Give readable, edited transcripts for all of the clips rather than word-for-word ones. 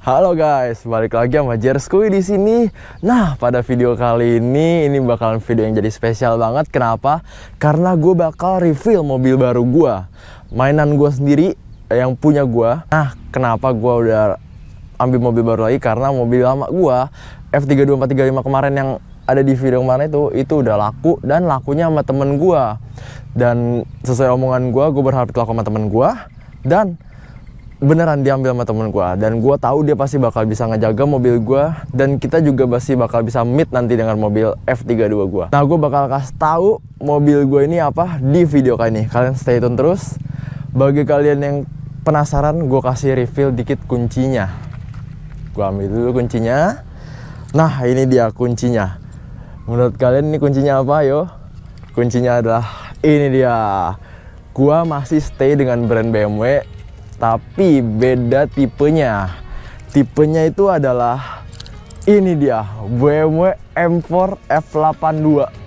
Halo guys, balik lagi sama Jerskuy di sini. Nah, pada video kali ini bakalan video yang jadi spesial banget. Kenapa? Karena gue bakal review mobil baru gue, mainan gue sendiri yang punya gue. Nah, kenapa gue udah ambil mobil baru lagi? Karena mobil lama gue F32435 kemarin yang ada di video kemarin itu udah laku, dan lakunya sama temen gue. Dan sesuai omongan gue berharap itu laku sama temen gue, dan beneran diambil sama temen gue. Dan gue tahu dia pasti bakal bisa ngejaga mobil gue, dan kita juga pasti bakal bisa meet nanti dengan mobil F32 gue. Nah, gue bakal kasih tahu mobil gue ini apa di video kali ini. Kalian stay tune terus. Bagi kalian yang penasaran, gue kasih reveal dikit kuncinya. Gue ambil dulu kuncinya. Nah, ini dia kuncinya. Menurut kalian ini kuncinya apa? Yo, kuncinya adalah ini dia. Gue masih stay dengan brand BMW, tapi beda tipenya. Tipenya itu adalah ini dia, BMW M4 F82.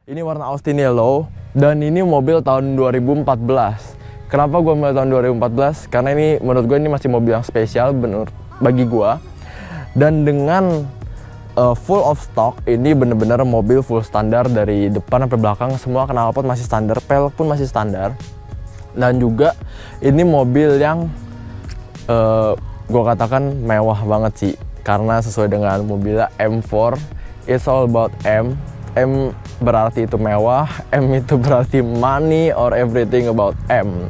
Ini warna Austin Yellow, dan ini mobil tahun 2014. Kenapa gue milih tahun 2014? Karena ini menurut gue ini masih mobil yang spesial bener bagi gue. Dan dengan full of stock, ini bener-bener mobil full standar dari depan sampai belakang. Semua knalpot masih standar, pelek pun masih standar. Dan juga ini mobil yang gue katakan mewah banget sih. Karena sesuai dengan mobilnya M4, it's all about M. M berarti itu mewah, M itu berarti money or everything about M.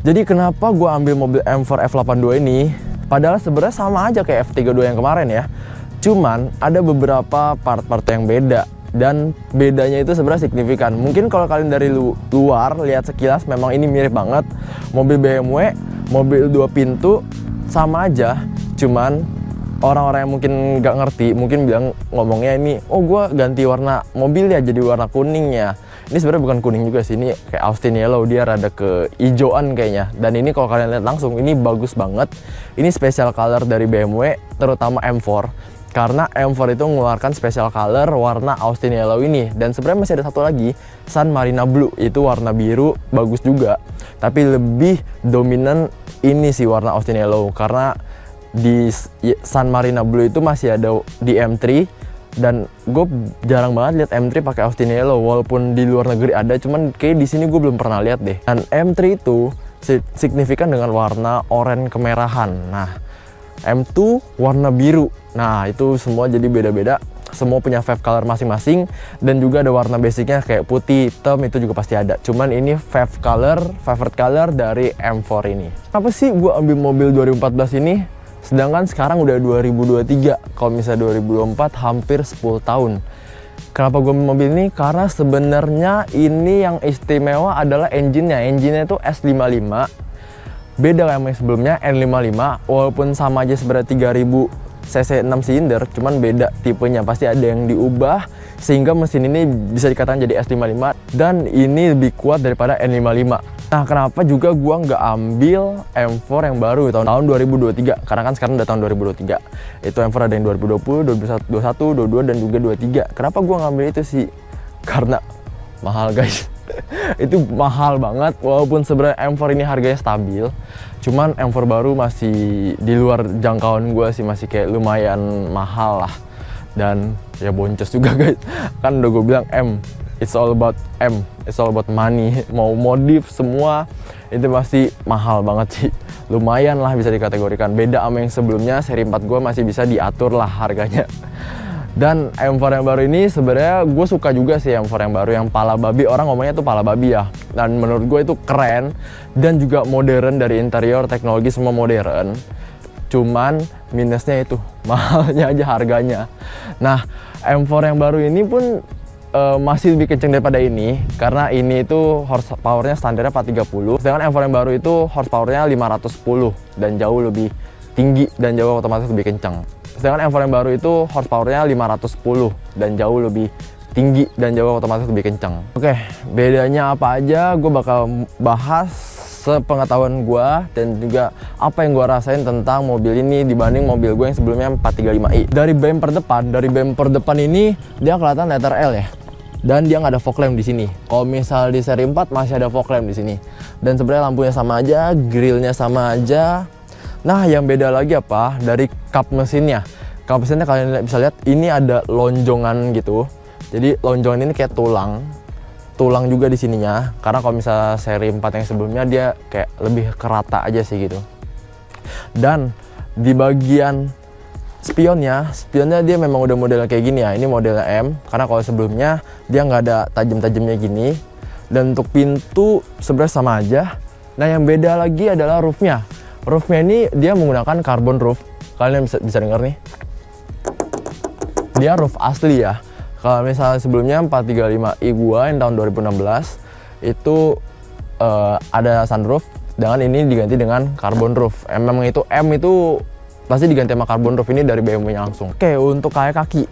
Jadi kenapa gue ambil mobil M4 F82 ini? Padahal sebenarnya sama aja kayak F32 yang kemarin ya. Cuman ada beberapa part-part yang beda, dan bedanya itu sebenarnya signifikan. Mungkin kalau kalian dari luar lihat sekilas memang ini mirip banget. Mobil BMW, mobil 2 pintu sama aja. Cuman orang-orang yang mungkin nggak ngerti mungkin bilang ngomongnya ini, oh gue ganti warna mobil ya jadi warna kuning ya. Ini sebenarnya bukan kuning juga sih, ini kayak Austin Yellow, dia rada ke hijauan kayaknya. Dan ini kalau kalian lihat langsung ini bagus banget. Ini special color dari BMW, terutama M4. Karena M4 itu mengeluarkan special color warna Austin Yellow ini. Dan sebenarnya masih ada satu lagi, Sun Marina Blue, itu warna biru, bagus juga. Tapi lebih dominan ini sih warna Austin Yellow, karena di Sun Marina Blue itu masih ada di M3, dan gue jarang banget lihat M3 pakai Austin Yellow. Walaupun di luar negeri ada, cuman kayak di sini gue belum pernah lihat deh. Dan M3 itu signifikan dengan warna oranye kemerahan. Nah, M2 warna biru. Nah, itu semua jadi beda-beda. Semua punya fave color masing-masing, dan juga ada warna basicnya kayak putih, hitam, itu juga pasti ada. Cuman ini favorite color dari M4 ini. Apa sih gue ambil mobil 2014 ini? Sedangkan sekarang udah 2023, kalau misalnya 2024 hampir 10 tahun. Kenapa gue mobil ini? Karena sebenarnya ini yang istimewa adalah engine-nya. Engine-nya itu S55. Beda kayak yang sebelumnya N55, walaupun sama aja sebenarnya 3000 cc 6 silinder, cuman beda tipenya. Pasti ada yang diubah sehingga mesin ini bisa dikatakan jadi S55, dan ini lebih kuat daripada N55. Nah, kenapa juga gua nggak ambil M4 yang baru tahun 2023? Karena kan sekarang udah tahun 2023. Itu M4 ada yang 2020, 2021, 22, dan juga 23. Kenapa gua ngambil itu sih? Karena mahal guys. Itu mahal banget. Walaupun sebenarnya M4 ini harganya stabil, cuman M4 baru masih di luar jangkauan gua sih, masih kayak lumayan mahal lah. Dan ya boncos juga guys. Kan udah gue bilang it's all about M, it's all about money. Mau modif semua itu pasti mahal banget sih. Lumayan lah bisa dikategorikan. Beda sama yang sebelumnya, seri 4 gue masih bisa diatur lah harganya. Dan M4 yang baru ini sebenarnya gue suka juga sih M4 yang baru yang pala babi, orang ngomongnya tuh pala babi ya. Dan menurut gue itu keren dan juga modern, dari interior, teknologi semua modern. Cuman minusnya itu mahalnya aja harganya. Nah, M4 yang baru ini pun masih lebih kenceng daripada ini, karena ini itu horsepowernya standarnya 430, sedangkan M4 yang baru itu horsepowernya 510 dan jauh lebih tinggi dan jauh otomatis lebih kencang. Sedangkan M4 yang baru itu horsepowernya 510 dan jauh lebih tinggi dan jauh otomatis lebih kencang. Oke, bedanya apa aja gue bakal bahas sepengetahuan gue dan juga apa yang gue rasain tentang mobil ini dibanding mobil gue yang sebelumnya 435i. Dari bumper depan ini dia kelihatan letter L ya. Dan dia nggak ada fog lamp di sini. Kalau misal di seri 4 masih ada fog lamp di sini. Dan sebenarnya lampunya sama aja, grillnya sama aja. Nah, yang beda lagi apa? Dari kap mesinnya. Kap mesinnya kalian bisa lihat ini ada lonjongan gitu. Jadi lonjongan ini kayak tulang juga di sininya. Karena kalau misal seri 4 yang sebelumnya dia kayak lebih kerata aja sih gitu. Dan di bagian spionnya dia memang udah modelnya kayak gini ya. Ini modelnya M, karena kalau sebelumnya dia nggak ada tajam-tajamnya gini. Dan untuk pintu sebenarnya sama aja. Nah, yang beda lagi adalah roofnya. Roofnya ini dia menggunakan carbon roof. Kalian bisa dengar nih. Dia roof asli ya. Kalau misalnya sebelumnya 435i gua yang tahun 2016 itu ada sunroof, dengan ini diganti dengan carbon roof. Memang itu M itu pasti diganti sama carbon roof, ini dari BMW-nya langsung. Oke, untuk kaki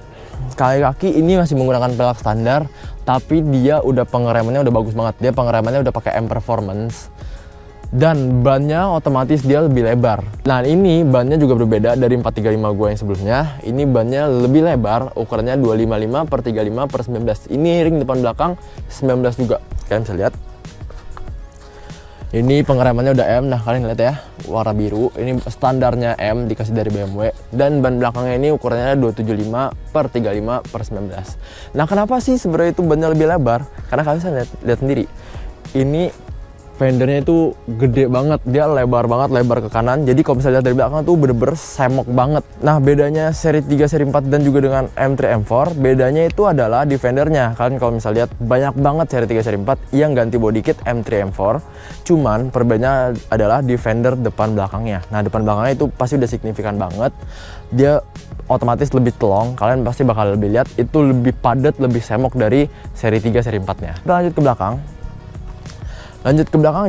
ini masih menggunakan pelek standar, tapi dia udah pengeremannya udah bagus banget. Dia pengeremannya udah pakai M Performance. Dan bannya otomatis dia lebih lebar. Nah, ini bannya juga berbeda dari 435 gue yang sebelumnya. Ini bannya lebih lebar, ukurannya 255 per 35 per 19. Ini ring depan belakang 19 juga. Kalian bisa lihat. Ini pengeremannya udah M. Nah, kalian lihat ya, warna biru. Ini standarnya M dikasih dari BMW. Dan ban belakangnya ini ukurannya 275 per 35 per 19. Nah, kenapa sih sebenarnya itu bannya lebih lebar? Karena kalian bisa lihat sendiri. Ini fendernya itu gede banget, dia lebar banget, lebar ke kanan. Jadi kalau misalnya lihat dari belakang tuh bener-bener semok banget. Nah, bedanya seri 3, seri 4 dan juga dengan M3, M4, bedanya itu adalah di fendernya. Kalian kalau misalnya lihat banyak banget seri 3, seri 4 yang ganti body kit M3, M4. Cuman perbedaannya adalah di fender depan belakangnya. Nah, depan belakangnya itu pasti udah signifikan banget. Dia otomatis lebih telong, kalian pasti bakal lebih lihat itu lebih padat, lebih semok dari seri 3, seri 4-nya. Lanjut ke belakang.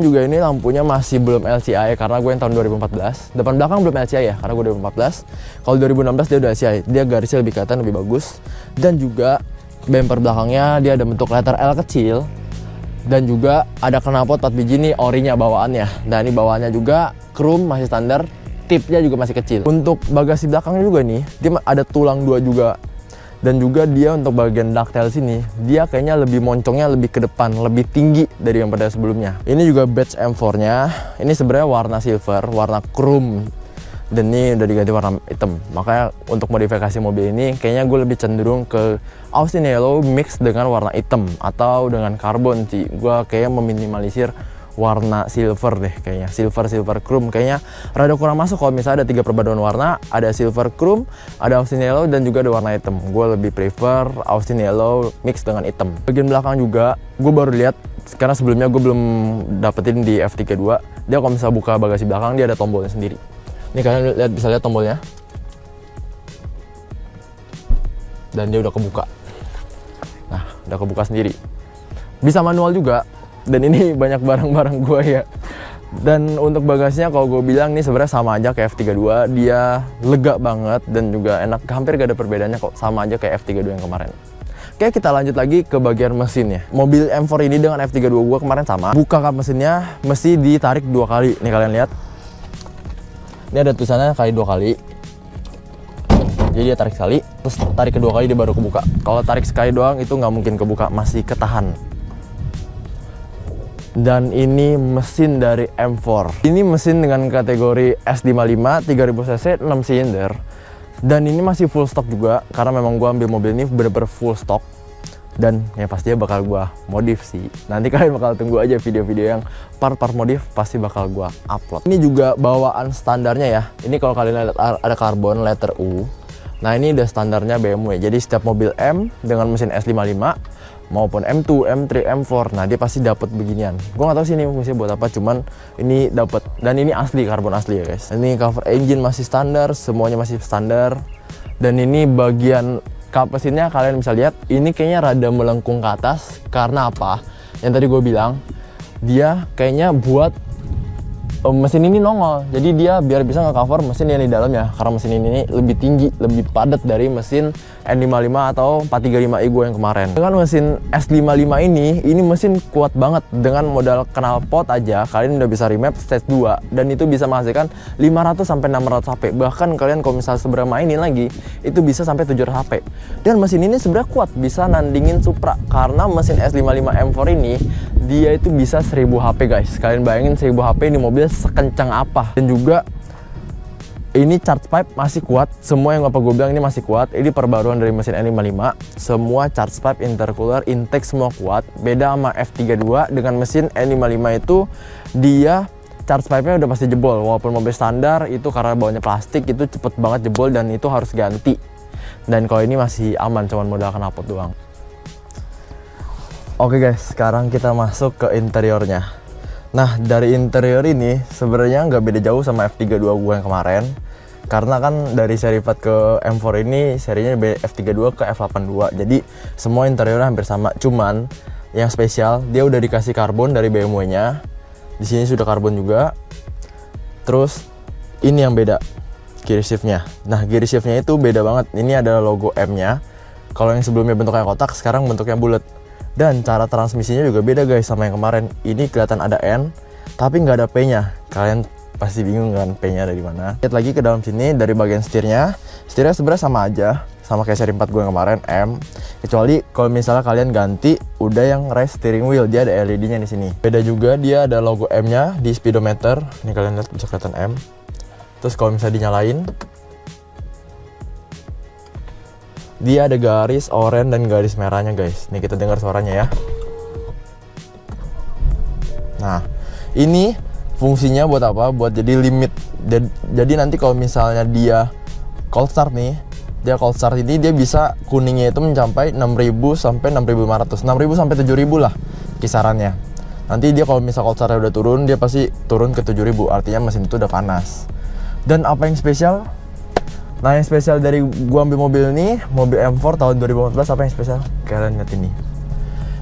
Juga ini lampunya masih belum LCI karena gue yang tahun 2014. Depan belakang belum LCI ya, karena gue 2014. Kalau 2016 dia udah LCI, dia garisnya lebih kelihatan, lebih bagus. Dan juga bumper belakangnya dia ada bentuk letter L kecil. Dan juga ada knalpot 4 biji nih orinya bawaannya. Dan ini bawaannya juga chrome masih standar, tipnya juga masih kecil. Untuk bagasi belakangnya juga nih, dia ada tulang 2 juga. Dan juga dia untuk bagian ductile sini, dia kayaknya lebih moncongnya lebih ke depan, lebih tinggi dari yang pada sebelumnya. Ini juga badge M4-nya. Ini sebenarnya warna silver, warna chrome. Dan ini udah diganti warna hitam. Makanya untuk modifikasi mobil ini, kayaknya gue lebih cenderung ke Austin Yellow mix dengan warna hitam atau dengan karbon sih. Gue kayaknya meminimalisir warna silver deh kayaknya, silver chrome kayaknya rada kurang masuk. Kalau misalnya ada 3 perpaduan warna, ada silver chrome, ada Austin Yellow dan juga ada warna hitam. Gue lebih prefer Austin Yellow mix dengan hitam. Bagian belakang juga gue baru lihat karena sebelumnya gue belum dapetin di F32. Dia kalau misalnya buka bagasi belakang dia ada tombolnya sendiri. Ini kalian lihat, bisa lihat tombolnya. Dan dia udah kebuka. Nah, udah kebuka sendiri. Bisa manual juga. Dan ini banyak barang-barang gue ya. Dan untuk bagasinya kalau gue bilang nih sebenarnya sama aja kayak F32. Dia lega banget dan juga enak, hampir gak ada perbedaannya kok, sama aja kayak F32 yang kemarin. Oke, kita lanjut lagi ke bagian mesinnya. Mobil M4 ini dengan F32 gue kemarin sama. Buka kap mesinnya mesti ditarik 2 kali. Nih kalian lihat. Ini ada tulisannya kali 2 kali. Jadi dia tarik sekali, terus tarik kedua kali dia baru kebuka. Kalau tarik sekali doang itu nggak mungkin kebuka, masih ketahan. Dan ini mesin dari M4. Ini mesin dengan kategori S55 3000 cc 6 silinder. Dan ini masih full stock juga karena memang gua ambil mobil ini bener-bener full stock. Dan ya pastinya bakal gua modif sih. Nanti kalian bakal tunggu aja video-video yang part-part modif pasti bakal gua upload. Ini juga bawaan standarnya ya. Ini kalau kalian lihat ada karbon letter U. Nah ini udah standarnya BMW. Jadi setiap mobil M dengan mesin S55 maupun M2, M3, M4, nah dia pasti dapat beginian. Gua nggak tahu sih ini fungsinya buat apa, cuman ini dapat. Dan ini asli, karbon asli ya guys. Ini cover engine masih standar, semuanya masih standar. Dan ini bagian kap mesinnya kalian bisa lihat, ini kayaknya rada melengkung ke atas. Karena apa? Yang tadi gue bilang, dia kayaknya buat mesin ini nongol, jadi dia biar bisa nge-cover mesin yang di dalamnya. Karena mesin ini lebih tinggi, lebih padat dari mesin N55 atau 435i gue yang kemarin. Dengan mesin S55 ini mesin kuat banget. Dengan modal knalpot aja kalian udah bisa remap stage 2, dan itu bisa menghasilkan 500 sampai 600 HP. Bahkan kalian kalau misalnya seberang mainin lagi, itu bisa sampai 700 HP. Dan mesin ini sebenarnya kuat, bisa nandingin Supra. Karena mesin S55 M4 ini dia itu bisa 1000 HP guys. Kalian bayangin 1000 HP ini mobil sekencang apa. Dan juga ini charge pipe masih kuat. Semua yang gue bilang ini masih kuat. Ini perbaruan dari mesin N55. Semua charge pipe, intercooler, intake semua kuat. Beda sama F32 dengan mesin N55 itu dia charge pipe-nya udah pasti jebol. Walaupun mobil standar itu karena bawahnya plastik itu cepet banget jebol dan itu harus ganti. Dan kalau ini masih aman, cuman modal knalpot doang. Oke guys, sekarang kita masuk ke interiornya. Nah, dari interior ini sebenarnya nggak beda jauh sama F32 gue yang kemarin. Karena kan dari seri 4 ke M4 ini serinya F32 ke F82. Jadi semua interiornya hampir sama. Cuman yang spesial dia udah dikasih karbon dari BMW-nya. Di sini sudah karbon juga. Terus ini yang beda, gear shift-nya. Nah, gear shift-nya itu beda banget. Ini ada logo M-nya. Kalau yang sebelumnya bentuknya kotak, sekarang bentuknya bulat. Dan cara transmisinya juga beda guys sama yang kemarin. Ini kelihatan ada N, tapi nggak ada P-nya. Kalian pasti bingung kan P-nya dari mana. Lihat lagi ke dalam sini dari bagian setirnya. Setirnya sebenarnya sama aja, sama kayak seri 4 gue yang kemarin M. Kecuali kalau misalnya kalian ganti udah yang race steering wheel, dia ada LED-nya di sini. Beda juga dia ada logo M-nya di speedometer. Ini kalian lihat bisa kelihatan M. Terus kalau misalnya dinyalain, dia ada garis oranye dan garis merahnya guys. Nih kita dengar suaranya ya. Nah, ini fungsinya buat apa? Buat jadi limit. Jadi nanti kalau misalnya dia cold start nih, dia cold start ini dia bisa kuningnya itu mencapai 6000 sampai 6500. 6000 sampai 7000 lah kisarannya. Nanti dia kalau misal cold startnya udah turun, dia pasti turun ke 7000. Artinya mesin itu udah panas. Dan apa yang spesial? Nah, yang spesial dari gua ambil mobil ini, mobil M4 tahun 2014, apa yang spesial? Kalian lihat ini.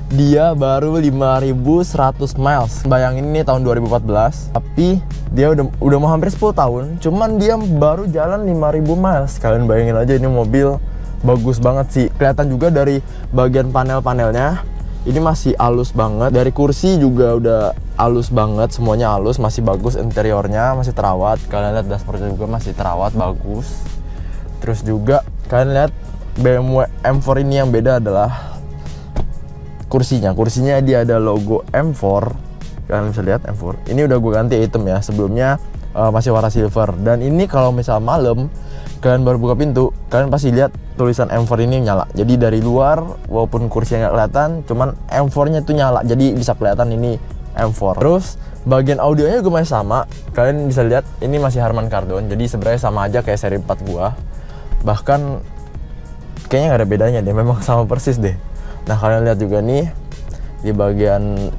Dia baru 5100 miles. Bayangin ini tahun 2014, tapi dia udah mau hampir 10 tahun, cuman dia baru jalan 5000 miles. Kalian bayangin aja, ini mobil bagus banget sih. Kelihatan juga dari bagian panel-panelnya. Ini masih halus banget. Dari kursi juga udah halus banget, semuanya halus, masih bagus interiornya, masih terawat. Kalian lihat dashboardnya juga masih terawat, bagus. Terus juga kalian lihat BMW M4 ini yang beda adalah kursinya. Kursinya dia ada logo M4. Kalian bisa lihat M4. Ini udah gue ganti hitam ya. Sebelumnya masih warna silver. Dan ini kalau misal malam kalian baru buka pintu, kalian pasti lihat tulisan M4 ini nyala. Jadi dari luar walaupun kursinya nggak kelihatan, cuman M4-nya itu nyala. Jadi bisa kelihatan ini M4. Terus bagian audionya juga masih sama. Kalian bisa lihat ini masih Harman Kardon. Jadi sebenarnya sama aja kayak seri 4 gua. Bahkan kayaknya nggak ada bedanya deh, memang sama persis deh. Nah, kalian lihat juga nih di bagian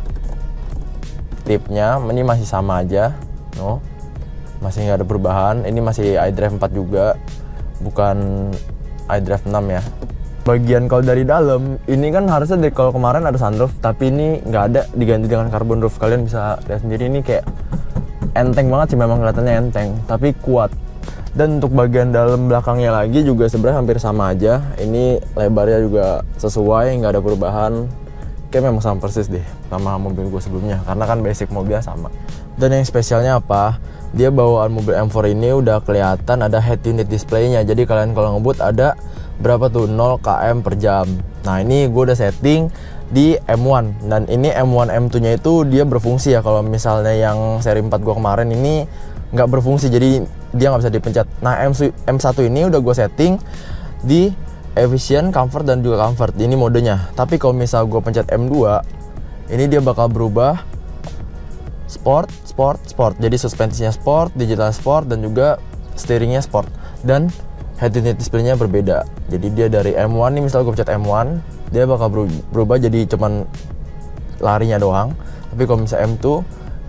tipnya ini masih sama aja, no, masih nggak ada perubahan. Ini masih iDrive 4 juga, bukan iDrive 6 ya. Bagian kalau dari dalam ini kan harusnya dari kalau kemarin ada sunroof, tapi ini nggak ada, diganti dengan carbon roof. Kalian bisa lihat sendiri, ini kayak enteng banget sih, memang kelihatannya enteng tapi kuat. Dan untuk bagian dalam belakangnya lagi juga sebenarnya hampir sama aja. Ini lebarnya juga sesuai, nggak ada perubahan. Kayak memang sama persis deh sama mobil gue sebelumnya, karena kan basic mobilnya sama. Dan yang spesialnya apa? Dia bawaan mobil M4 ini udah kelihatan ada head unit displaynya. Jadi kalian kalau ngebut ada berapa tuh, 0 km per jam. Nah, ini gue udah setting di M1. Dan ini M1 M2 nya itu dia berfungsi ya. Kalau misalnya yang seri 4 gue kemarin ini nggak berfungsi, jadi dia nggak bisa dipencet. Nah, M1 ini udah gue setting di efficient, comfort, dan juga comfort. Ini modenya. Tapi kalau misal gue pencet M2, ini dia bakal berubah sport, sport, sport. Jadi suspensinya sport, digital sport, dan juga steeringnya sport. Dan head unit display-nya berbeda. Jadi dia dari M1 nih, misalnya gue pencet M1, dia bakal berubah jadi cuman larinya doang. Tapi kalau misalnya M2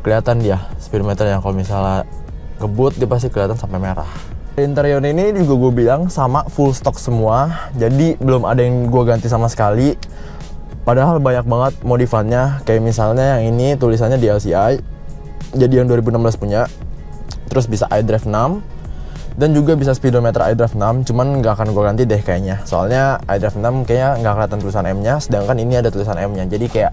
kelihatan dia speedometer yang kalau misalnya ngebut dia pasti kelihatan sampai merah. Interior ini juga gue bilang sama full stock semua, jadi belum ada yang gue ganti sama sekali. Padahal banyak banget modifannya, kayak misalnya yang ini tulisannya DLCI, jadi yang 2016 punya. Terus bisa iDrive 6 dan juga bisa speedometer iDrive 6, cuman nggak akan gue ganti deh kayaknya. Soalnya iDrive 6 kayaknya nggak kelihatan tulisan M-nya, sedangkan ini ada tulisan M-nya. Jadi kayak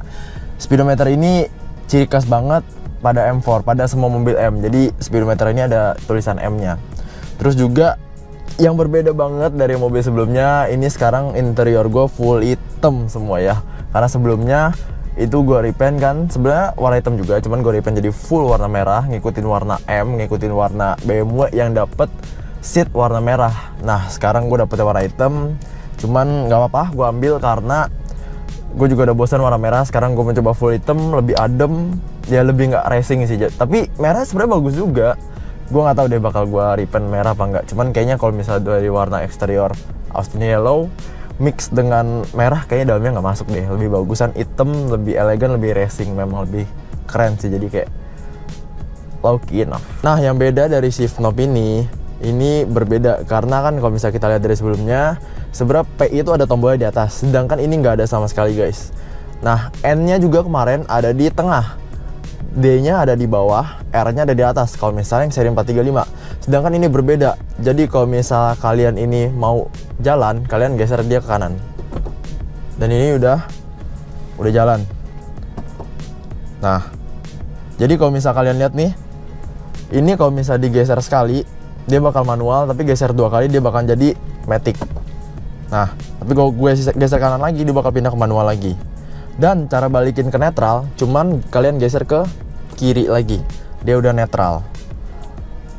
speedometer ini ciri khas banget pada M4, pada semua mobil M. Jadi speedometer ini ada tulisan M-nya. Terus juga yang berbeda banget dari mobil sebelumnya, ini sekarang interior gue full hitam semua ya. Karena sebelumnya itu gue repaint kan, sebenarnya warna hitam juga, cuman gue repaint jadi full warna merah, ngikutin warna M, ngikutin warna BMW yang dapet seat warna merah. Nah sekarang gue dapetnya warna hitam, cuman nggak apa-apa, gue ambil karena gue juga udah bosan warna merah. Sekarang gue mencoba full hitam, lebih adem, ya lebih nggak racing sih. Tapi merah sebenarnya bagus juga. Gue nggak tahu deh bakal gue repaint merah apa enggak. Cuman kayaknya kalau misalnya dari warna eksterior Austin Yellow mix dengan merah kayaknya dalamnya nggak masuk deh. Lebih bagusan hitam, lebih elegan, lebih racing, memang lebih keren sih. Jadi kayak low key enough. Nah yang beda dari shift knob ini berbeda karena kan kalau misalnya kita lihat dari sebelumnya, sebenarnya P itu ada tombolnya di atas, sedangkan ini nggak ada sama sekali guys. Nah N-nya juga kemarin ada di tengah, D-nya ada di bawah, R-nya ada di atas kalau misalnya yang seri 435. Sedangkan ini berbeda. Jadi kalau misalnya kalian ini mau jalan, kalian geser dia ke kanan. Dan ini udah jalan. Nah, jadi kalau misalnya kalian lihat nih, ini kalau misalnya digeser sekali, dia bakal manual, tapi geser 2 kali dia bakal jadi matic. Nah, tapi kalau gue geser kanan lagi, dia bakal pindah ke manual lagi. Dan cara balikin ke netral, cuman kalian geser ke kiri lagi, dia udah netral.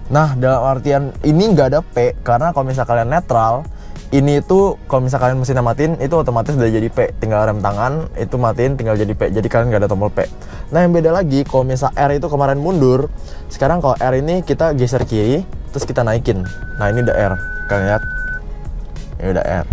Nah dalam artian ini nggak ada P, karena kalau misalnya kalian netral, ini itu kalau misalnya kalian mesinnya matiin, itu otomatis udah jadi P. Tinggal rem tangan, itu matiin, tinggal jadi P. Jadi kalian nggak ada tombol P. Nah yang beda lagi, kalau misalnya R itu kemarin mundur, sekarang kalau R ini kita geser kiri, terus kita naikin. Nah ini udah R, kalian lihat, ini udah R.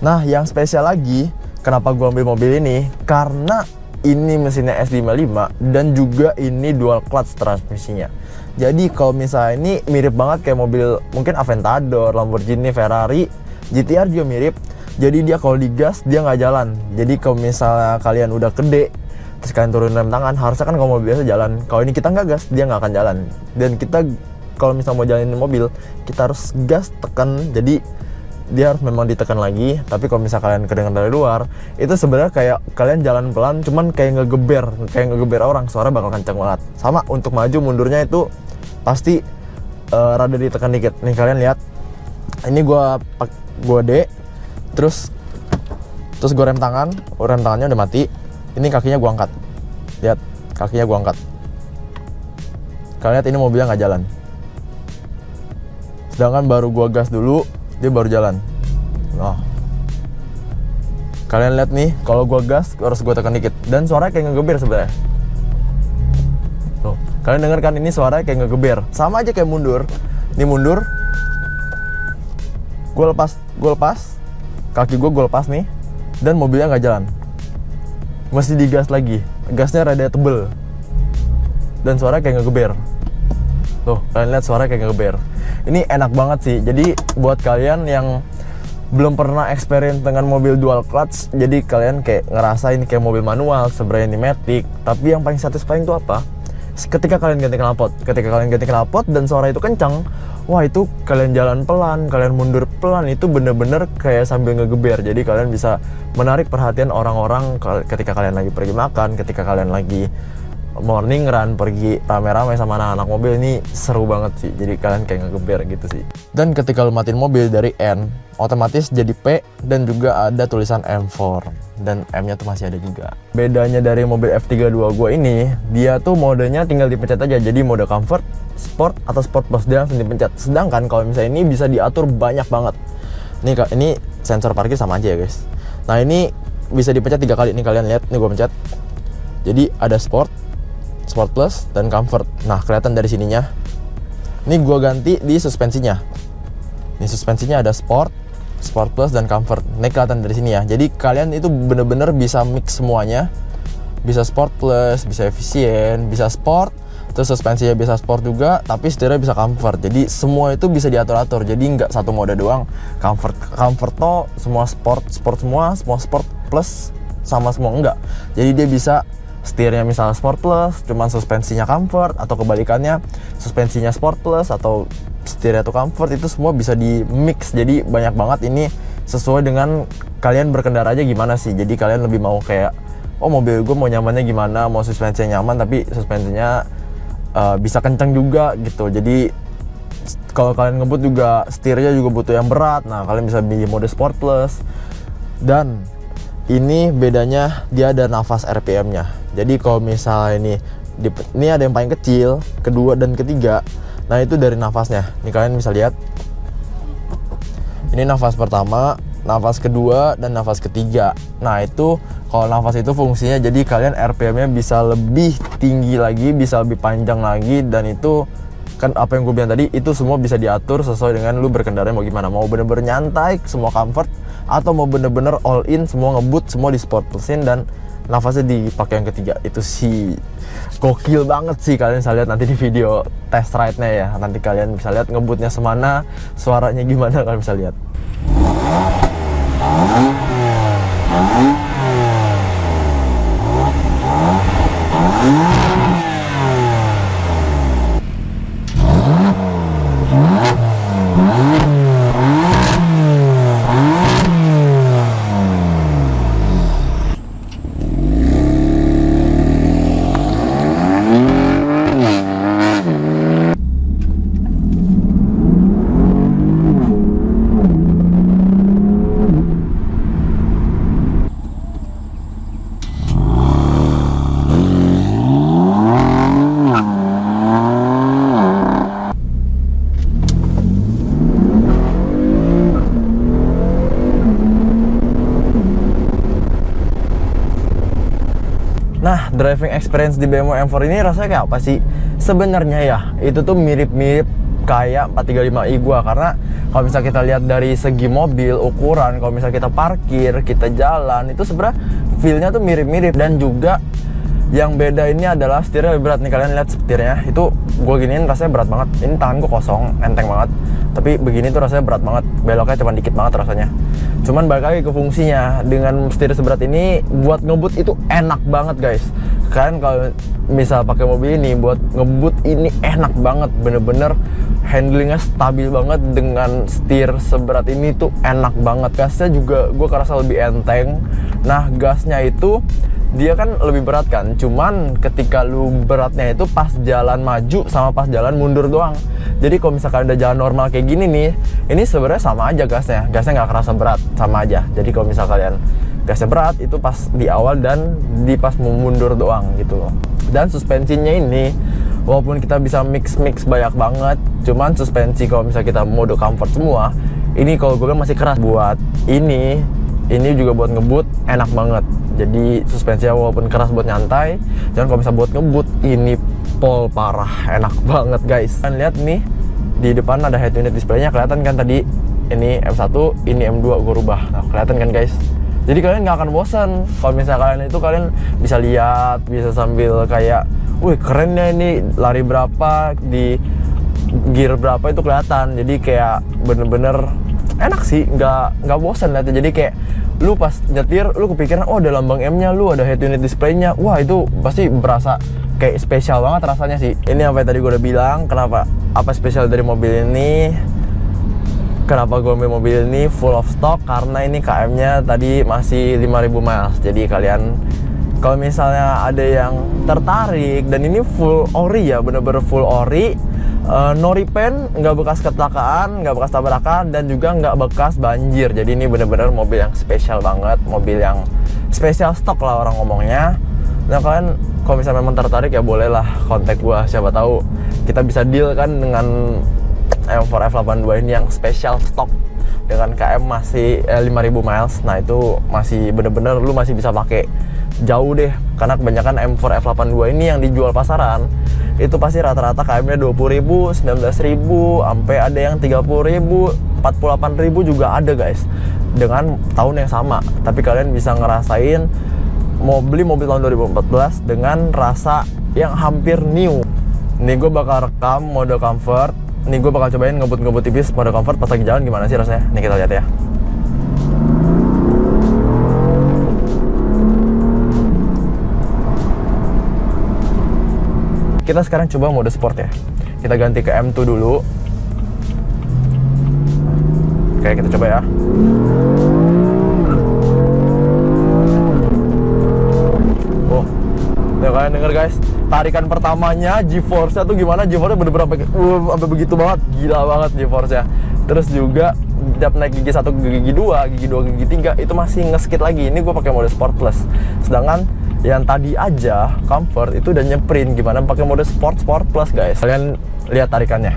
Nah yang spesial lagi, kenapa gue ambil mobil ini? Karena ini mesinnya S55 dan juga ini dual clutch transmisinya. Jadi kalau misalnya ini mirip banget kayak mobil mungkin Aventador, Lamborghini, Ferrari, GTR juga mirip. Jadi dia kalau digas dia nggak jalan. Jadi kalau misalnya kalian udah gede, terus kalian turun rem tangan, harusnya kan kalau mobil biasa jalan. Kalau ini kita nggak gas, dia nggak akan jalan. Dan kita kalau misalnya mau jalanin mobil, kita harus gas tekan. Jadi dia harus memang ditekan lagi. Tapi kalau misalnya kalian kedengar dari luar, itu sebenarnya kayak kalian jalan pelan, cuman kayak ngegeber orang, suara bakal kencang banget. Sama untuk maju mundurnya itu pasti rada ditekan dikit. Nih kalian lihat, ini gua D, terus gua rem tangannya udah mati. Ini kakinya gua angkat, lihat kakinya gua angkat. Kalian lihat ini mobilnya nggak jalan. Sedangkan baru gua gas dulu, dia baru jalan. Oh. Kalian lihat nih, kalau gua gas harus gua tekan dikit dan suaranya kayak ngegeber sebenarnya. Tuh, kalian denger kan ini suaranya kayak ngegeber. Sama aja kayak mundur. Ini mundur. Gua lepas. Kaki gua lepas nih dan mobilnya nggak jalan. Mesti digas lagi. Gasnya rada tebel. Dan suaranya kayak ngegeber. Tuh, kalian lihat suaranya kayak ngegeber. Ini enak banget sih. Jadi buat kalian yang belum pernah experience dengan mobil dual clutch, jadi kalian kayak ngerasain kayak mobil manual, sebenarnya ini matic. Tapi yang paling satisfying itu apa? Ketika kalian ganti knalpot dan suara itu kencang, wah itu kalian jalan pelan, kalian mundur pelan, itu bener-bener kayak sambil ngegeber. Jadi kalian bisa menarik perhatian orang-orang ketika kalian lagi pergi makan, ketika kalian lagi morning run, pergi rame-rame sama anak-anak mobil. Ini seru banget sih, jadi kalian kayak ngegeber gitu sih. Dan ketika lu matiin mobil dari N, otomatis jadi P dan juga ada tulisan M4 dan M-nya tuh masih ada juga. Bedanya dari mobil F32 gua ini, dia tuh modenya tinggal dipencet aja. Jadi mode comfort, sport atau sport plus dia langsung dipencet. Sedangkan kalau misalnya ini bisa diatur banyak banget. Ini sensor parkir sama aja ya guys. Nah ini bisa dipencet 3 kali. Nih kalian lihat, nih gua pencet. Jadi ada sport plus dan comfort. Nah kelihatan dari sininya. Ini gua ganti di suspensinya. Ini suspensinya ada Sport, Sport Plus, dan Comfort. Ini kelihatan dari sini ya. Jadi kalian itu bener-bener bisa mix semuanya. Bisa Sport Plus, bisa efisien, bisa Sport, terus suspensinya bisa Sport juga, tapi setirnya bisa Comfort. Jadi semua itu bisa diatur-atur. Jadi nggak satu mode doang. Comfort tuh semua Sport semua Sport Plus sama semua enggak. Jadi dia bisa setirnya misalnya Sport Plus, cuman suspensinya Comfort, atau kebalikannya suspensinya Sport Plus atau setirnya tuh Comfort, itu semua bisa di mix. Jadi banyak banget, ini sesuai dengan kalian berkendara aja gimana sih. Jadi kalian lebih mau kayak, oh mobil gue mau nyamannya gimana, mau suspensinya nyaman tapi suspensinya bisa kencang juga gitu. Jadi kalau kalian ngebut juga setirnya juga butuh yang berat, nah kalian bisa pilih mode Sport Plus. Dan ini bedanya dia ada nafas RPM-nya. Jadi kalau misalnya ini ada yang paling kecil, kedua dan ketiga. Nah itu dari nafasnya. Nih kalian bisa lihat. Ini nafas pertama, nafas kedua, dan nafas ketiga. Nah itu kalau nafas itu fungsinya jadi kalian RPM-nya bisa lebih tinggi lagi, bisa lebih panjang lagi. Dan itu kan apa yang gue bilang tadi, itu semua bisa diatur sesuai dengan lu berkendara mau gimana. Mau bener-bener nyantai, semua comfort, atau mau bener-bener all in, semua ngebut, semua di Sport Plusin, dan nafasnya dipakai yang ketiga. Itu sih gokil banget sih. Kalian bisa lihat nanti di video test ride-nya ya. Nanti kalian bisa lihat ngebutnya semana, suaranya gimana, kalian bisa lihat. Nah, driving experience di BMW M4 ini rasanya kayak apa sih? Sebenarnya ya, itu tuh mirip-mirip kayak 435i gua. Karena kalau misalnya kita lihat dari segi mobil, ukuran, kalau misalnya kita parkir, kita jalan, itu sebenarnya feel-nya tuh mirip-mirip. Dan juga yang beda ini adalah setirnya lebih berat. Nih kalian lihat setirnya, itu gua giniin rasanya berat banget. Ini tangan gua kosong, enteng banget. Tapi begini tuh rasanya berat banget, beloknya cuma dikit banget rasanya. Cuman balik lagi ke fungsinya, dengan setir seberat ini buat ngebut itu enak banget guys. Kalian kalau misal pakai mobil ini buat ngebut ini enak banget, bener-bener handlingnya stabil banget. Dengan setir seberat ini tuh enak banget. Gasnya juga gue kerasa lebih enteng. Nah gasnya itu dia kan lebih berat kan, cuman ketika lu beratnya itu pas jalan maju sama pas jalan mundur doang. Jadi kalau misalkan udah jalan normal kayak gini nih, ini sebenarnya sama aja gasnya nggak kerasa berat, sama aja. Jadi kalau misal kalian gasnya berat itu pas di awal dan di pas mau mundur doang gitu loh. Dan suspensinya ini walaupun kita bisa mix banyak banget, cuman suspensi kalau misalnya kita mode comfort semua, ini kalau gue masih keras. Buat ini juga buat ngebut enak banget. Jadi suspensinya walaupun keras buat nyantai, jangan kalau bisa buat ngebut ini pol parah, enak banget guys. Kalian lihat nih di depan ada head unit displaynya, kelihatan kan tadi ini M1, ini M2 gue rubah. Nah, kelihatan kan guys. Jadi kalian nggak akan bosan kalau misalnya kalian bisa lihat, bisa sambil kayak, wih keren ya ini, lari berapa di gear berapa itu kelihatan. Jadi kayak bener-bener enak sih, nggak bosan lihatnya. Jadi kayak lu pas nyetir, lu kepikiran oh ada lambang M-nya, lu ada head unit displaynya, wah itu pasti berasa kayak spesial banget rasanya sih. Ini apa yang tadi gue udah bilang, kenapa apa spesial dari mobil ini, kenapa gue ambil mobil ini full of stock, karena ini KM-nya tadi masih 5000 miles. Jadi kalian kalau misalnya ada yang tertarik, dan ini full ori ya, bener-bener full ori. No repaint, nggak bekas kecelakaan, nggak bekas tabrakan, dan juga nggak bekas banjir. Jadi ini bener-bener mobil yang spesial banget, mobil yang spesial stok lah orang ngomongnya. Nah kalian kalau misalnya memang tertarik ya bolehlah kontak gua, siapa tahu kita bisa deal kan dengan M4 F82 ini yang spesial stok dengan KM masih 5000 miles. Nah itu masih bener-bener lu masih bisa pakai jauh deh, karena kebanyakan M4 F82 ini yang dijual pasaran itu pasti rata-rata KM-nya 20.000, 19.000, sampai ada yang 30.000, 48.000 juga ada guys, dengan tahun yang sama. Tapi kalian bisa ngerasain beli mobil tahun 2014 dengan rasa yang hampir new. Nih gue bakal rekam mode comfort. Nih gue bakal cobain ngebut tipis mode comfort pas lagi jalan gimana sih rasanya. Nih kita lihat ya. Kita sekarang coba mode sport ya. Kita ganti ke M2 dulu. Oke, kita coba ya. Oh, ya kalian denger guys, tarikan pertamanya G-force-nya tuh gimana? G-force-nya bener-bener sampai begitu banget, gila banget G-force-nya. Terus juga tiap naik gigi 1 ke gigi 2, gigi 2 ke gigi 3 itu masih ngeskit lagi. Ini gue pakai mode sport plus. Sedangkan yang tadi aja comfort itu udah nyeprin, gimana pakai mode sport plus guys. Kalian lihat tarikannya.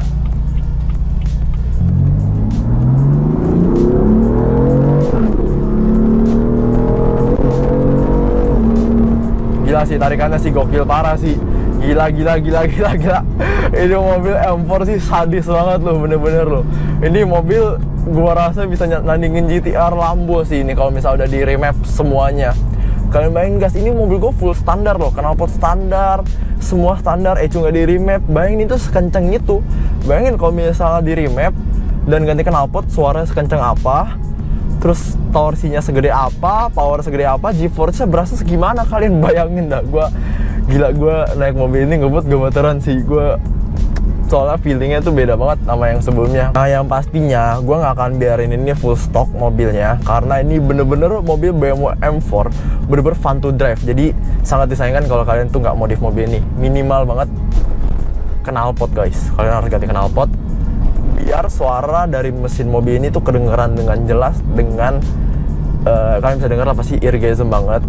Gila sih tarikannya sih, gokil parah sih. Gila. Ini mobil M4 sih sadis banget loh, bener-bener loh. Ini mobil gua rasa bisa nandingin GTR Lambo sih ini kalau misalnya udah di remap semuanya. Kalian bayangin guys, ini mobil gue full standar loh, knalpot standar, semua standar, nggak di remap. Bayangin itu sekenceng itu. Bayangin kalau misalnya di remap dan ganti knalpot, suaranya sekenceng apa, terus torsinya segede apa, power segede apa, G-force-nya berasa segimana, kalian bayangin dah. Gue naik mobil ini ngebut gemeteran sih gue. Soalnya feelingnya tuh beda banget sama yang sebelumnya. Nah yang pastinya gue nggak akan biarin ini full stock mobilnya, karena ini bener-bener mobil BMW M4 bener-bener fun to drive. Jadi sangat disayangkan kalau kalian tuh nggak modif mobil ini. Minimal banget knalpot guys, kalian harus ganti knalpot biar suara dari mesin mobil ini tuh kedengeran dengan jelas, dengan kalian bisa denger lah, pasti eargasm banget.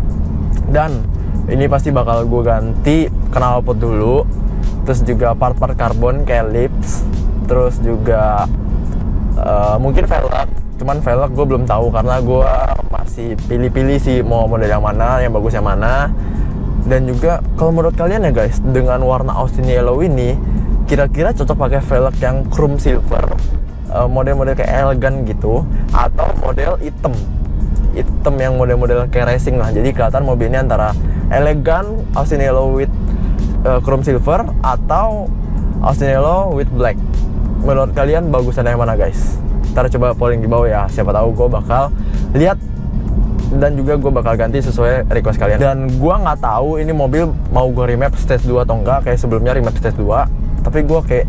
Dan ini pasti bakal gue ganti knalpot dulu, terus juga part-part karbon kayak lips, terus juga mungkin velg. Cuman velg gue belum tahu karena gue masih pilih-pilih sih mau model yang mana, yang bagus yang mana. Dan juga kalau menurut kalian ya guys, dengan warna Austin Yellow ini kira-kira cocok pakai velg yang chrome silver, model-model kayak elegan gitu, atau model hitam yang model-model kayak racing lah. Jadi kelihatan mobil ini antara elegan Austin Yellow with chrome silver atau Austin Yellow with black. Menurut kalian bagusan yang mana guys? Ntar coba polling di bawah ya, siapa tahu gue bakal lihat dan juga gue bakal ganti sesuai request kalian. Dan gue nggak tahu ini mobil mau gue remap stage 2 atau enggak, kayak sebelumnya remap stage 2. Tapi gue kayak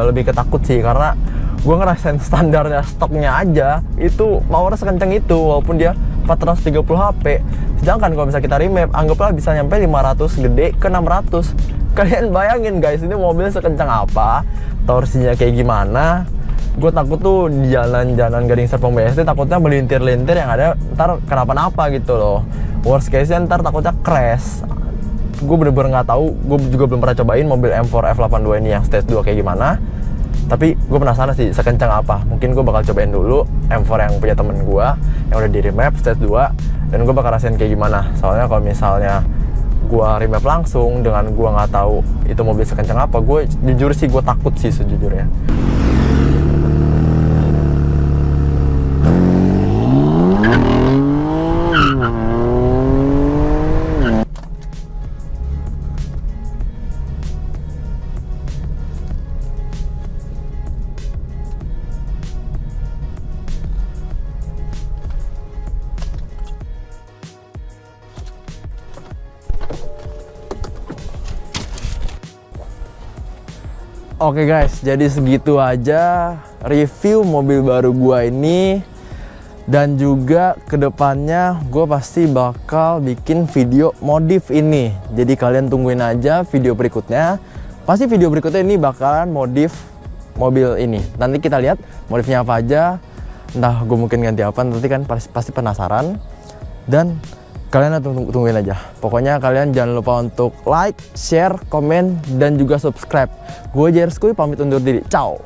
lebih ketakut sih, karena gue ngerasain standarnya stoknya aja itu power sekenceng itu, walaupun dia 430 HP. Sedangkan kalau misalnya kita remap, anggaplah bisa nyampe 500 gede ke 600. Kalian bayangin guys, ini mobil sekencang apa, torsinya kayak gimana. Gue takut tuh di jalan-jalan Gading Serpong BSD takutnya melintir-lintir yang ada ntar kenapa-napa gitu loh. Worst case-nya ntar takutnya crash. Gue bener-bener nggak tahu, gue juga belum pernah cobain mobil M4 F82 ini yang stage 2 kayak gimana. Tapi gue penasaran sih sekencang apa. Mungkin gue bakal cobain dulu M4 yang punya temen gue yang udah di remap stage 2, dan gue bakal rasain kayak gimana. Soalnya kalau misalnya gue remap langsung dengan gue nggak tahu itu mobil sekencang apa, gue jujur sih gue takut sih sejujurnya. Oke guys, jadi segitu aja review mobil baru gua ini. Dan juga kedepannya gue pasti bakal bikin video modif ini. Jadi kalian tungguin aja video berikutnya. Pasti video berikutnya ini bakalan modif mobil ini. Nanti kita lihat modifnya apa aja. Entah gue mungkin ganti apa, nanti kan pasti penasaran. Dan kalian tungguin aja. Pokoknya kalian jangan lupa untuk like, share, komen, dan juga subscribe. Gue Jerskuy pamit undur diri. Ciao.